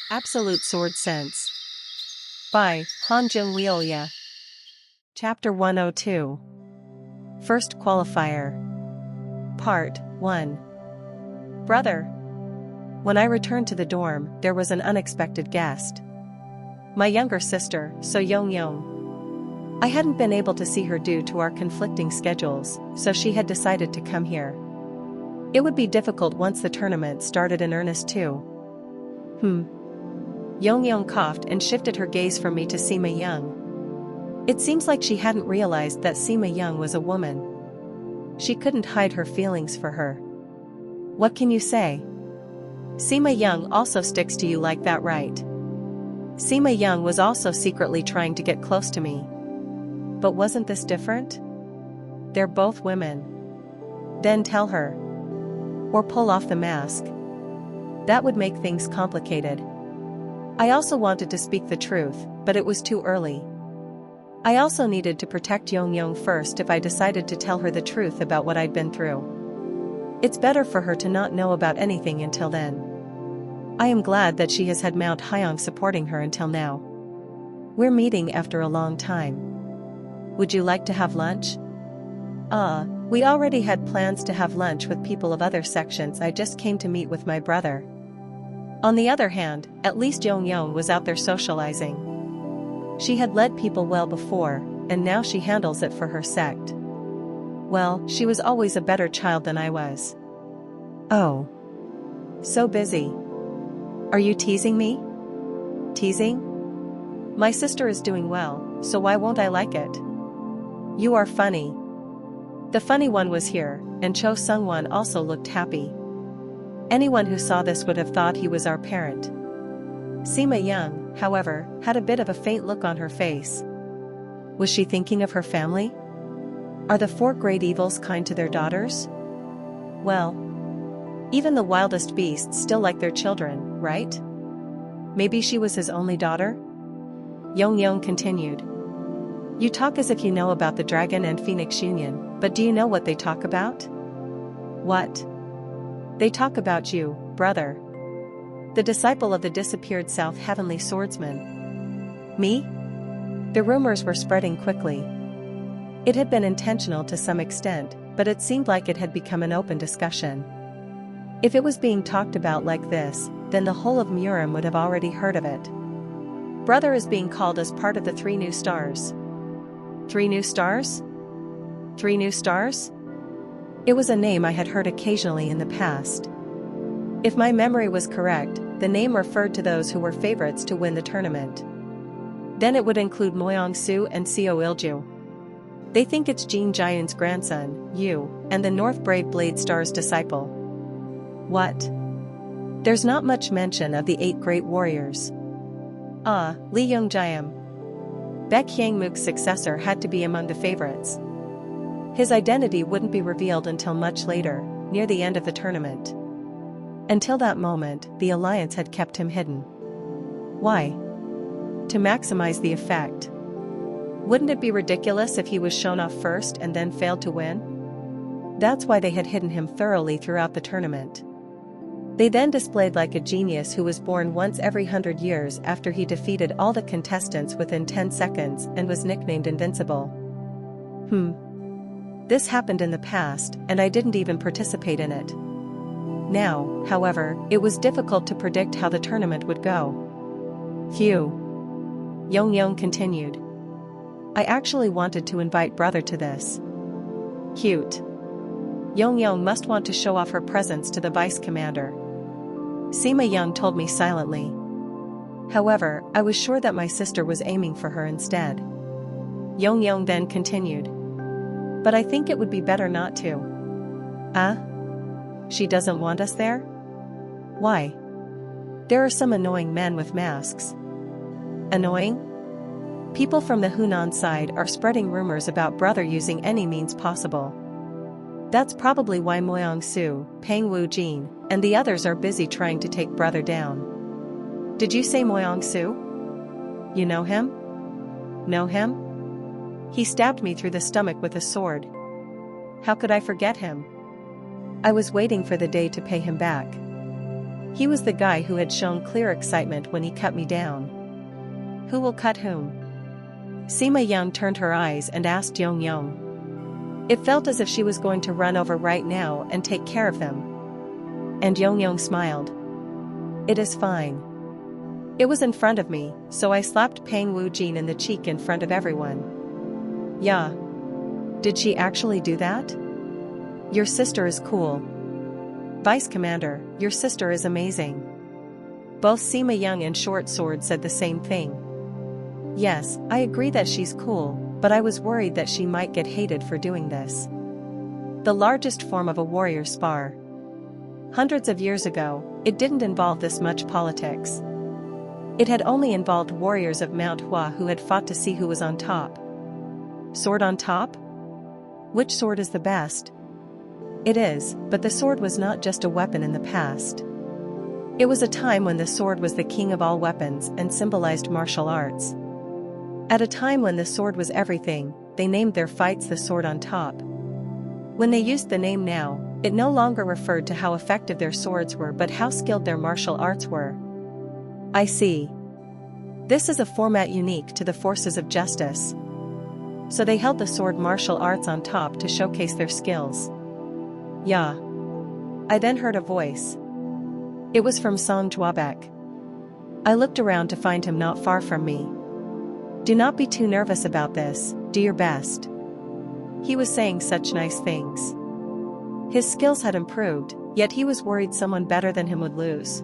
Absolute Sword Sense. By Hanjun Liulia. Chapter 102. First Qualifier. Part 1. Brother. When I returned to the dorm, there was an unexpected guest. My younger sister, So Yong. I hadn't been able to see her due to our conflicting schedules, so she had decided to come here. It would be difficult once the tournament started in earnest too. Yong coughed and shifted her gaze from me to Sima Young. It seems like she hadn't realized that Sima Young was a woman. She couldn't hide her feelings for her. What can you say? Sima Young also sticks to you like that, right? Sima Young was also secretly trying to get close to me. But wasn't this different? They're both women. Then tell her. Or pull off the mask. That would make things complicated. I also wanted to speak the truth, but it was too early. I also needed to protect Yong first if I decided to tell her the truth about what I'd been through. It's better for her to not know about anything until then. I am glad that she has had Mount Hyong supporting her until now. We're meeting after a long time. Would you like to have lunch? We already had plans to have lunch with people of other sections. I just came to meet with my brother. On the other hand, at least Yong was out there socializing. She had led people well before, and now she handles it for her sect. Well, she was always a better child than I was. Oh. So busy. Are you teasing me? Teasing? My sister is doing well, so why won't I like it? You are funny. The funny one was here, and Cho Sungwon also looked happy. Anyone who saw this would have thought he was our parent. Sima Young, however, had a bit of a faint look on her face. Was she thinking of her family? Are the four great evils kind to their daughters? Well, even the wildest beasts still like their children, right? Maybe she was his only daughter? Yong continued. You talk as if you know about the Dragon and Phoenix Union, but do you know what they talk about? What? They talk about you, brother. The disciple of the disappeared South Heavenly Swordsman. Me? The rumors were spreading quickly. It had been intentional to some extent, but it seemed like it had become an open discussion. If it was being talked about like this, then the whole of Murim would have already heard of it. Brother is being called as part of the 3 new stars. 3 new stars? 3 new stars? It was a name I had heard occasionally in the past. If my memory was correct, the name referred to those who were favorites to win the tournament. Then it would include Moyong-su and Seo Ilju. They think it's Jin Jian's grandson, Yu, and the North Brave Blade Star's disciple. What? There's not much mention of the 8 great warriors. Li Yongjiam. Baek Hyangmook's successor had to be among the favorites. His identity wouldn't be revealed until much later, near the end of the tournament. Until that moment, the alliance had kept him hidden. Why? To maximize the effect. Wouldn't it be ridiculous if he was shown off first and then failed to win? That's why they had hidden him thoroughly throughout the tournament. They then displayed like a genius who was born once every 100 years after he defeated all the contestants within 10 seconds and was nicknamed Invincible. This happened in the past, and I didn't even participate in it. Now, however, it was difficult to predict how the tournament would go. Phew. Yong continued. I actually wanted to invite brother to this. Cute. Yong must want to show off her presence to the vice commander. Sima Young told me silently. However, I was sure that my sister was aiming for her instead. Yong then continued. But I think it would be better not to. She doesn't want us there? Why? There are some annoying men with masks. Annoying? People from the Hunan side are spreading rumors about brother using any means possible. That's probably why Moyong-su, Pang Wu-jin, and the others are busy trying to take brother down. Did you say Moyong-su? You know him? Know him? He stabbed me through the stomach with a sword. How could I forget him? I was waiting for the day to pay him back. He was the guy who had shown clear excitement when he cut me down. Who will cut whom? Sima Young turned her eyes and asked Yong Yong. It felt as if she was going to run over right now and take care of them. And Yong Yong smiled. It is fine. It was in front of me, so I slapped Pang Wu Jin in the cheek in front of everyone. Yeah. Did she actually do that? Your sister is cool. Vice Commander, your sister is amazing. Both Sima Young and Short Sword said the same thing. Yes, I agree that she's cool, but I was worried that she might get hated for doing this. The largest form of a warrior spar. Hundreds of years ago, it didn't involve this much politics. It had only involved warriors of Mount Hua who had fought to see who was on top. Sword on top? Which sword is the best? It is, but the sword was not just a weapon in the past. It was a time when the sword was the king of all weapons and symbolized martial arts. At a time when the sword was everything, they named their fights the sword on top. When they used the name now, it no longer referred to how effective their swords were but how skilled their martial arts were. I see. This is a format unique to the forces of justice. So they held the sword martial arts on top to showcase their skills. Yeah. I then heard a voice. It was from Song Juabek. I looked around to find him not far from me. Do not be too nervous about this, do your best. He was saying such nice things. His skills had improved, yet he was worried someone better than him would lose.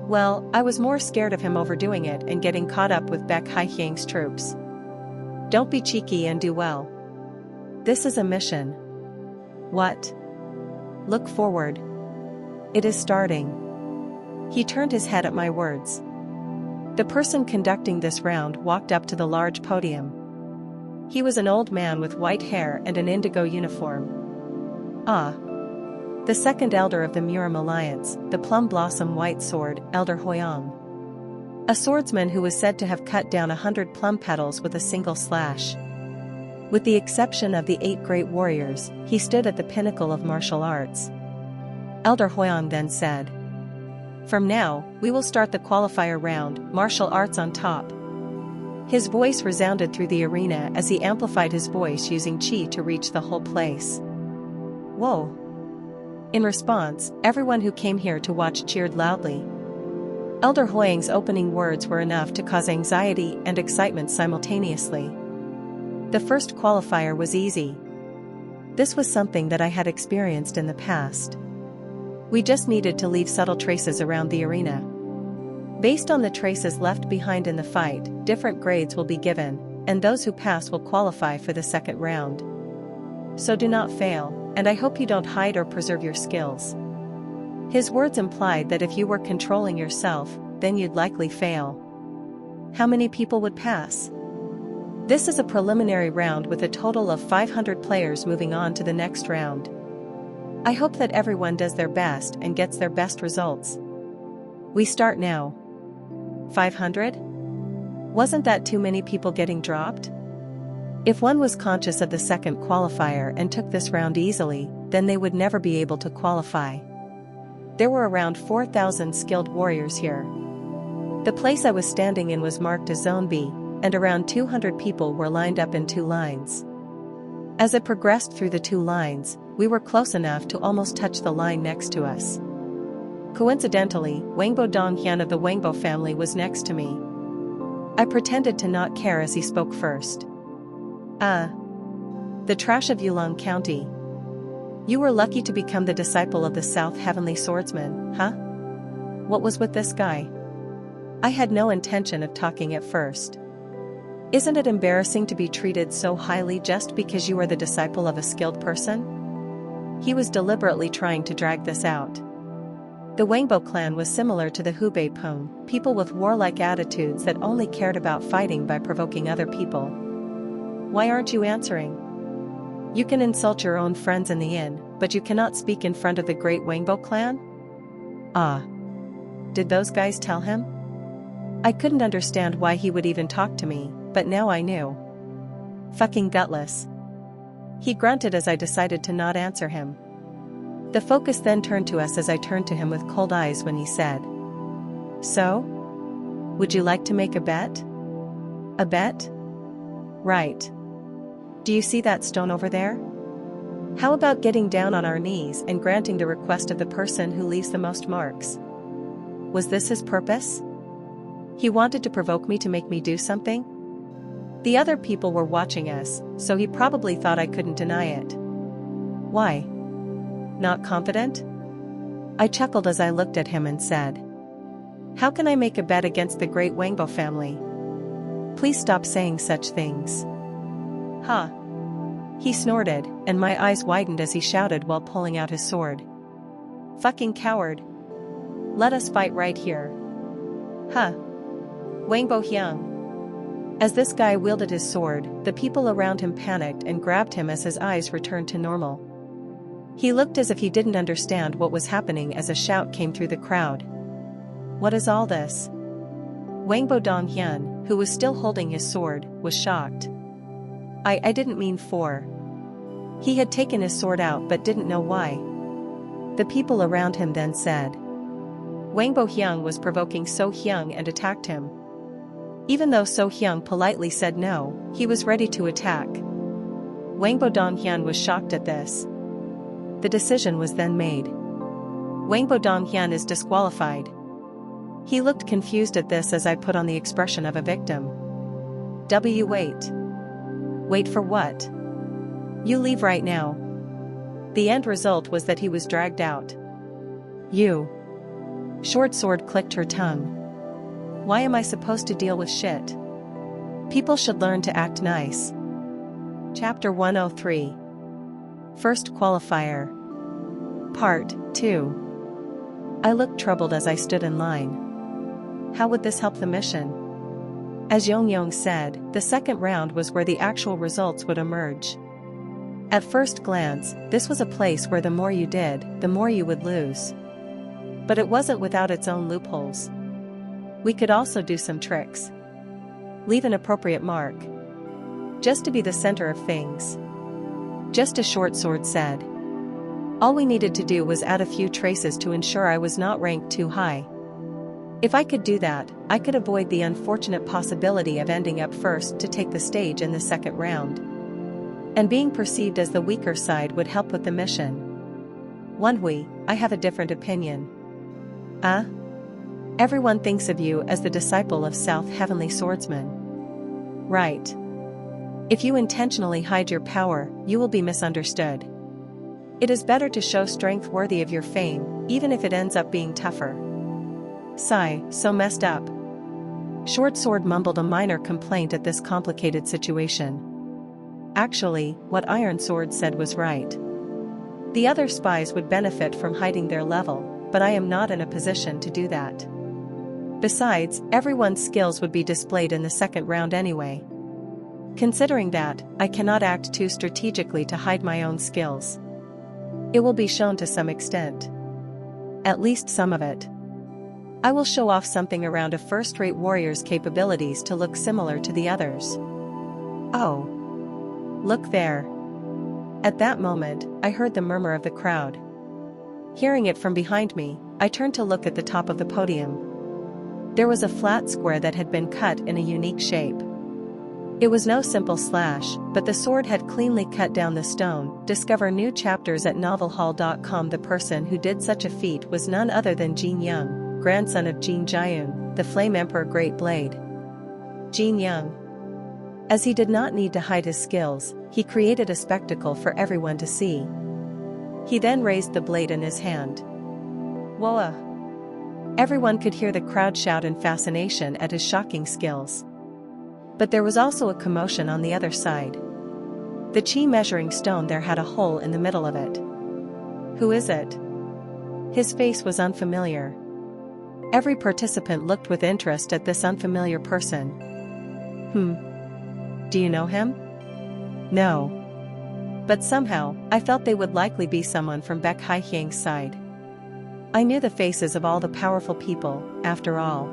Well, I was more scared of him overdoing it and getting caught up with Baek Haihyang's troops. Don't be cheeky and do well. This is a mission. What? Look forward. It is starting. He turned his head at my words. The person conducting this round walked up to the large podium. He was an old man with white hair and an indigo uniform. Ah. The second elder of the Murim Alliance, the Plum Blossom White Sword, Elder Hoyang. A swordsman who was said to have cut down 100 plum petals with a single slash. With the exception of the 8 great warriors, he stood at the pinnacle of martial arts. Elder Hoyang then said, "From now, we will start the qualifier round, martial arts on top." His voice resounded through the arena as he amplified his voice using chi to reach the whole place. Whoa! In response, everyone who came here to watch cheered loudly. Elder Hoyang's opening words were enough to cause anxiety and excitement simultaneously. The first qualifier was easy. This was something that I had experienced in the past. We just needed to leave subtle traces around the arena. Based on the traces left behind in the fight, different grades will be given, and those who pass will qualify for the second round. So do not fail, and I hope you don't hide or preserve your skills. His words implied that if you were controlling yourself, then you'd likely fail. How many people would pass? This is a preliminary round with a total of 500 players moving on to the next round. I hope that everyone does their best and gets their best results. We start now. 500? Wasn't that too many people getting dropped? If one was conscious of the second qualifier and took this round easily, then they would never be able to qualify. There were around 4,000 skilled warriors here. The place I was standing in was marked as Zone B, and around 200 people were lined up in 2 lines. As it progressed through the 2 lines, we were close enough to almost touch the line next to us. Coincidentally, Wangbo Donghyun of the Wangbo family was next to me. I pretended to not care as he spoke first. The trash of Yulong County. You were lucky to become the disciple of the South Heavenly Swordsman, huh? What was with this guy? I had no intention of talking at first. Isn't it embarrassing to be treated so highly just because you are the disciple of a skilled person? He was deliberately trying to drag this out. The Wangbo clan was similar to the Hubei Peng, people with warlike attitudes that only cared about fighting by provoking other people. Why aren't you answering? You can insult your own friends in the inn, but you cannot speak in front of the great Wangbo clan? Did those guys tell him? I couldn't understand why he would even talk to me, but now I knew. Fucking gutless. He grunted as I decided to not answer him. The focus then turned to us as I turned to him with cold eyes when he said, "So? Would you like to make a bet?" "A bet? Right. Do you see that stone over there? How about getting down on our knees and granting the request of the person who leaves the most marks?" Was this his purpose? He wanted to provoke me to make me do something? The other people were watching us, so he probably thought I couldn't deny it. Why? Not confident? I chuckled as I looked at him and said, "How can I make a bet against the great Wangbo family? Please stop saying such things." "Huh." He snorted, and my eyes widened as he shouted while pulling out his sword. "Fucking coward. Let us fight right here." "Huh. Wangbo Hyung." As this guy wielded his sword, the people around him panicked and grabbed him as his eyes returned to normal. He looked as if he didn't understand what was happening as a shout came through the crowd. "What is all this?" Wangbo Donghyun, who was still holding his sword, was shocked. I didn't mean for. He had taken his sword out but didn't know why. The people around him then said, Wangbo Hyung was provoking So Hyung and attacked him. Even though So Hyung politely said no, he was ready to attack. Wangbo Donghyun was shocked at this. The decision was then made. Wangbo Donghyun is disqualified. He looked confused at this as I put on the expression of a victim. Wait. Wait for what? You leave right now. The end result was that he was dragged out. You. Short Sword clicked her tongue. Why am I supposed to deal with shit? People should learn to act nice. Chapter 103. First Qualifier. Part 2. I looked troubled as I stood in line. How would this help the mission? As Yong said, the second round was where the actual results would emerge. At first glance, this was a place where the more you did, the more you would lose. But it wasn't without its own loopholes. We could also do some tricks. Leave an appropriate mark. Just to be the center of things. Just as Short Sword said. All we needed to do was add a few traces to ensure I was not ranked too high. If I could do that, I could avoid the unfortunate possibility of ending up first to take the stage in the second round. And being perceived as the weaker side would help with the mission. Wonhui, I have a different opinion. Everyone thinks of you as the disciple of South Heavenly Swordsman. Right. If you intentionally hide your power, you will be misunderstood. It is better to show strength worthy of your fame, even if it ends up being tougher. Sigh, so messed up. Short Sword mumbled a minor complaint at this complicated situation. Actually, what Iron Sword said was right. The other spies would benefit from hiding their level, but I am not in a position to do that. Besides, everyone's skills would be displayed in the second round anyway. Considering that, I cannot act too strategically to hide my own skills. It will be shown to some extent. At least some of it. I will show off something around a first-rate warrior's capabilities to look similar to the others. Oh. Look there. At that moment, I heard the murmur of the crowd. Hearing it from behind me, I turned to look at the top of the podium. There was a flat square that had been cut in a unique shape. It was no simple slash, but the sword had cleanly cut down the stone. Discover new chapters at novelhall.com. The person who did such a feat was none other than Jin Young, grandson of Jin Jiayun, the Flame Emperor Great Blade. Jin Young. As he did not need to hide his skills, he created a spectacle for everyone to see. He then raised the blade in his hand. Whoa! Everyone could hear the crowd shout in fascination at his shocking skills. But there was also a commotion on the other side. The chi measuring stone there had a hole in the middle of it. Who is it? His face was unfamiliar. Every participant looked with interest at this unfamiliar person. Do you know him? No. But somehow, I felt they would likely be someone from Baek Hai-hyang's side. I knew the faces of all the powerful people, after all.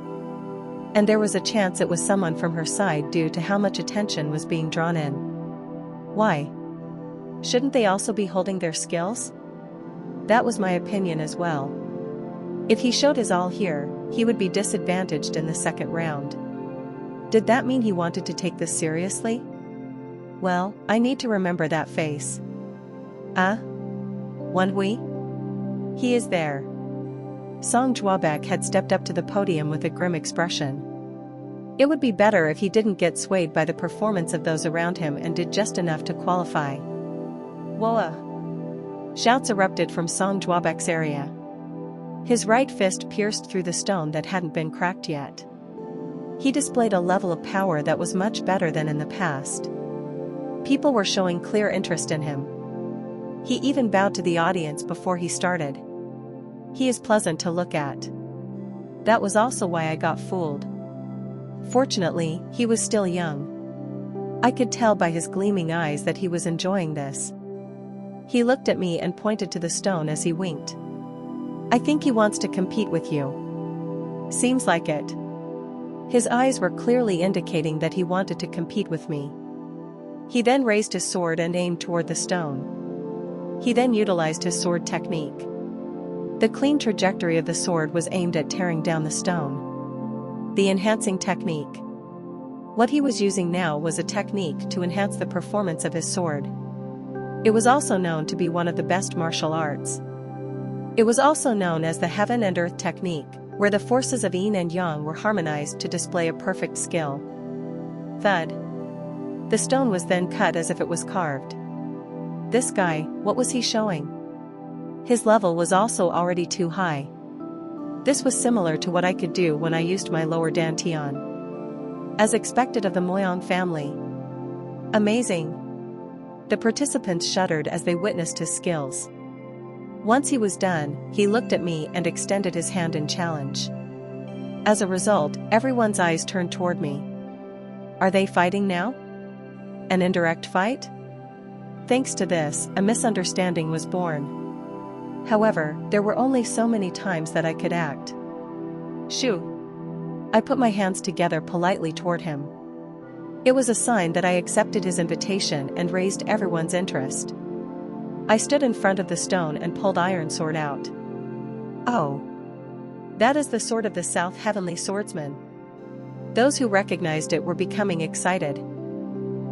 And there was a chance it was someone from her side due to how much attention was being drawn in. Why? Shouldn't they also be holding their skills? That was my opinion as well. If he showed his all here, he would be disadvantaged in the second round. Did that mean he wanted to take this seriously? Well, I need to remember that face. Wenhui? He is there. Song Juabek had stepped up to the podium with a grim expression. It would be better if he didn't get swayed by the performance of those around him and did just enough to qualify. Woa! Shouts erupted from Song Juabek's area. His right fist pierced through the stone that hadn't been cracked yet. He displayed a level of power that was much better than in the past. People were showing clear interest in him. He even bowed to the audience before he started. He is pleasant to look at. That was also why I got fooled. Fortunately, he was still young. I could tell by his gleaming eyes that he was enjoying this. He looked at me and pointed to the stone as he winked. I think he wants to compete with you. Seems like it. His eyes were clearly indicating that he wanted to compete with me. He then raised his sword and aimed toward the stone. He then utilized his sword technique. The clean trajectory of the sword was aimed at tearing down the stone. The enhancing technique. What he was using now was a technique to enhance the performance of his sword. It was also known to be one of the best martial arts. It was also known as the heaven and earth technique, where the forces of yin and yang were harmonized to display a perfect skill. Thud. The stone was then cut as if it was carved. This guy, what was he showing? His level was also already too high. This was similar to what I could do when I used my lower dantian. As expected of the Moyang family. Amazing. The participants shuddered as they witnessed his skills. Once he was done, he looked at me and extended his hand in challenge. As a result, everyone's eyes turned toward me. Are they fighting now? An indirect fight? Thanks to this, a misunderstanding was born. However, there were only so many times that I could act. Shoo! I put my hands together politely toward him. It was a sign that I accepted his invitation and raised everyone's interest. I stood in front of the stone and pulled Iron Sword out. Oh! That is the sword of the South Heavenly Swordsman. Those who recognized it were becoming excited.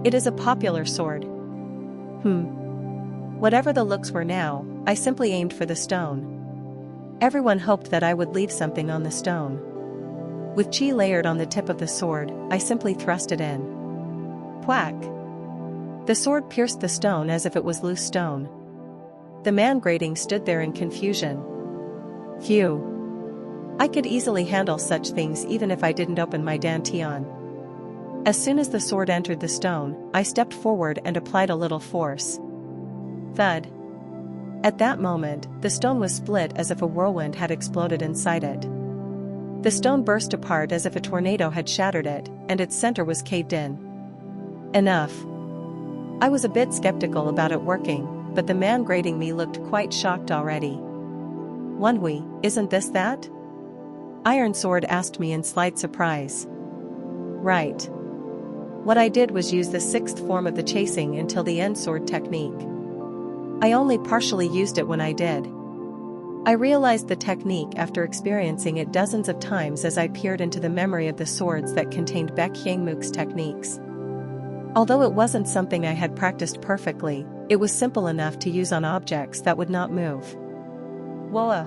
It is a popular sword. Whatever the looks were now, I simply aimed for the stone. Everyone hoped that I would leave something on the stone. With chi layered on the tip of the sword, I simply thrust it in. Whack! The sword pierced the stone as if it was loose stone. The man grading stood there in confusion. Phew! I could easily handle such things even if I didn't open my dantian. As soon as the sword entered the stone, I stepped forward and applied a little force. Thud! At that moment, the stone was split as if a whirlwind had exploded inside it. The stone burst apart as if a tornado had shattered it, and its center was caved in. Enough. I was a bit skeptical about it working, but the man grading me looked quite shocked already. Wenhui, isn't this that? Iron Sword asked me in slight surprise. Right. What I did was use the sixth form of the chasing until the end sword technique. I only partially used it when I did. I realized the technique after experiencing it dozens of times as I peered into the memory of the swords that contained Baek Hyangmuk's techniques. Although it wasn't something I had practiced perfectly, it was simple enough to use on objects that would not move. Whoa!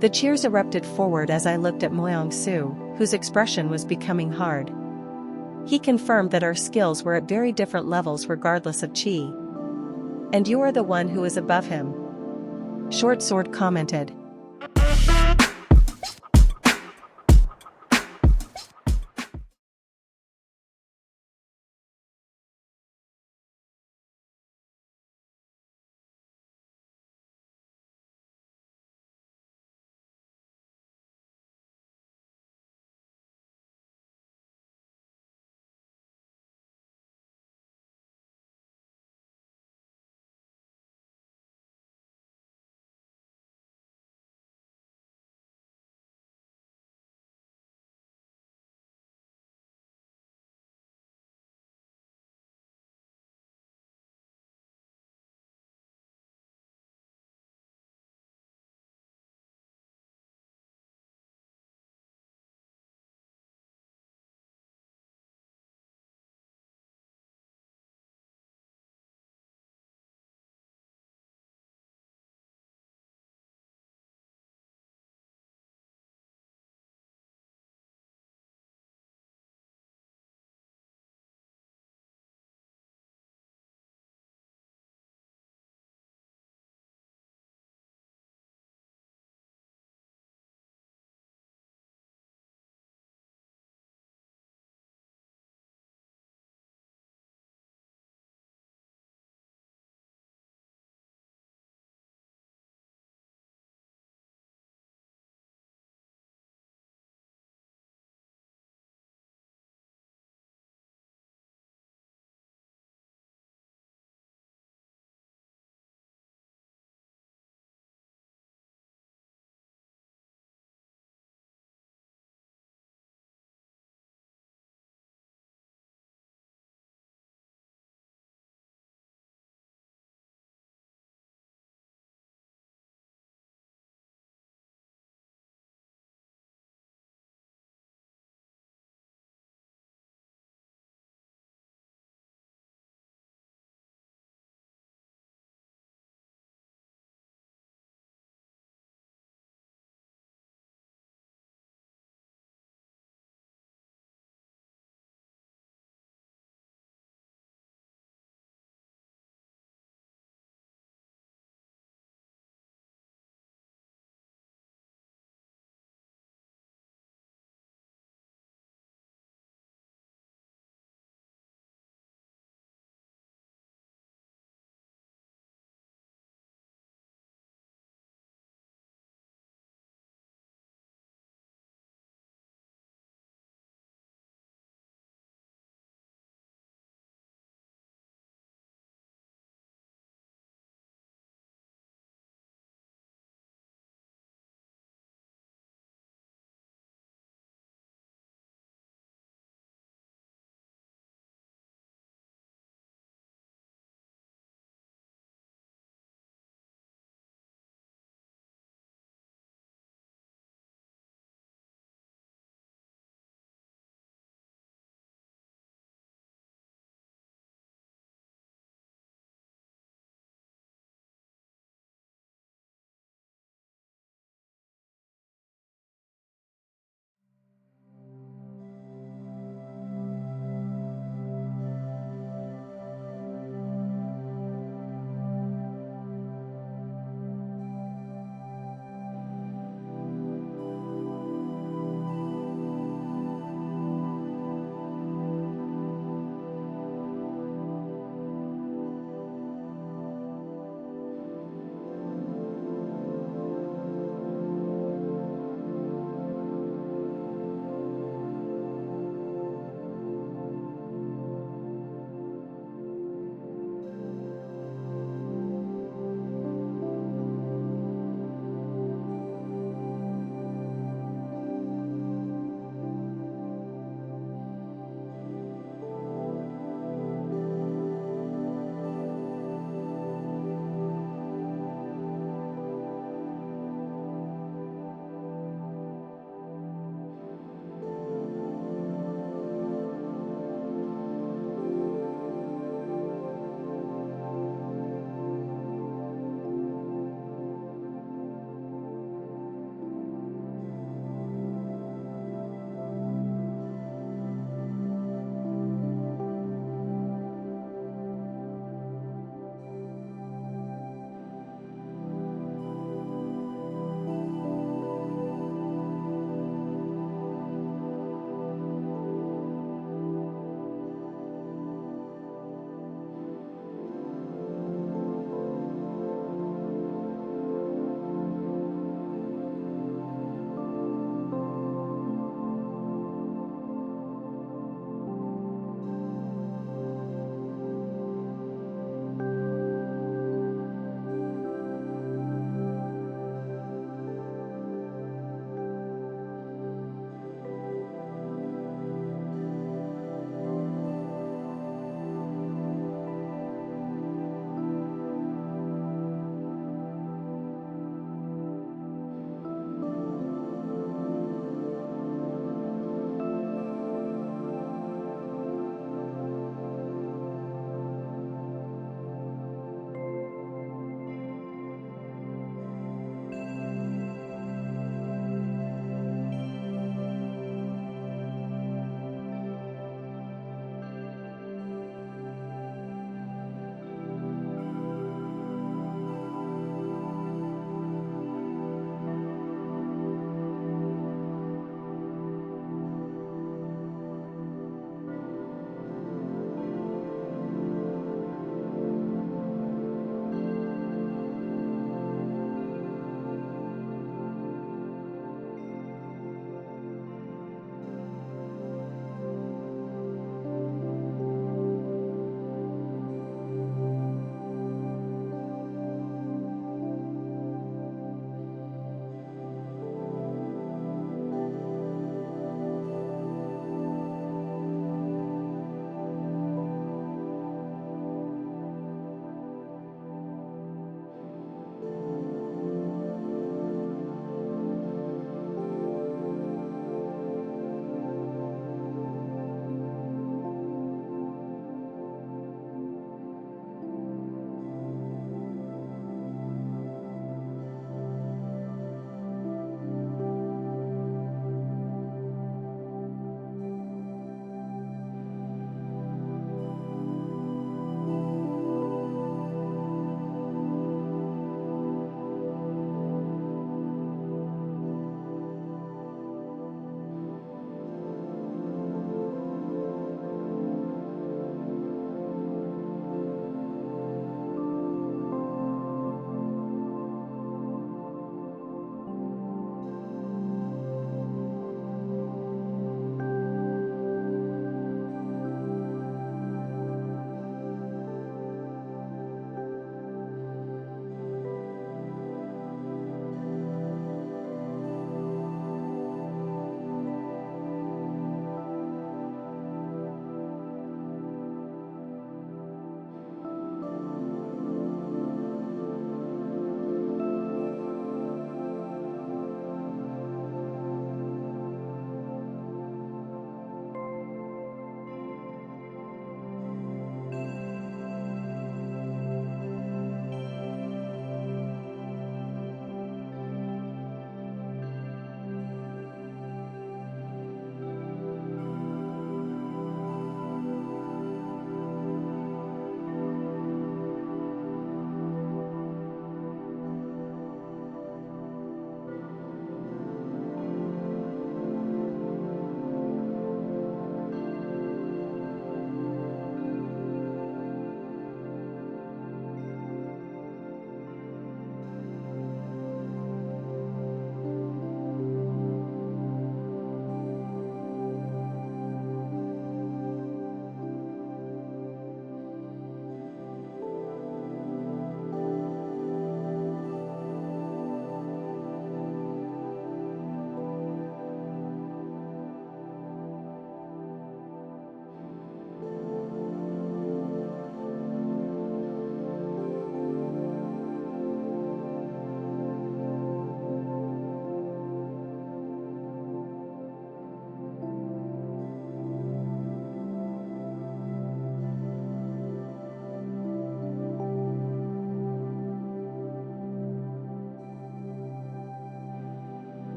The cheers erupted forward as I looked at Moyang Su, whose expression was becoming hard. He confirmed that our skills were at very different levels regardless of chi. And you are the one who is above him. Short Sword commented.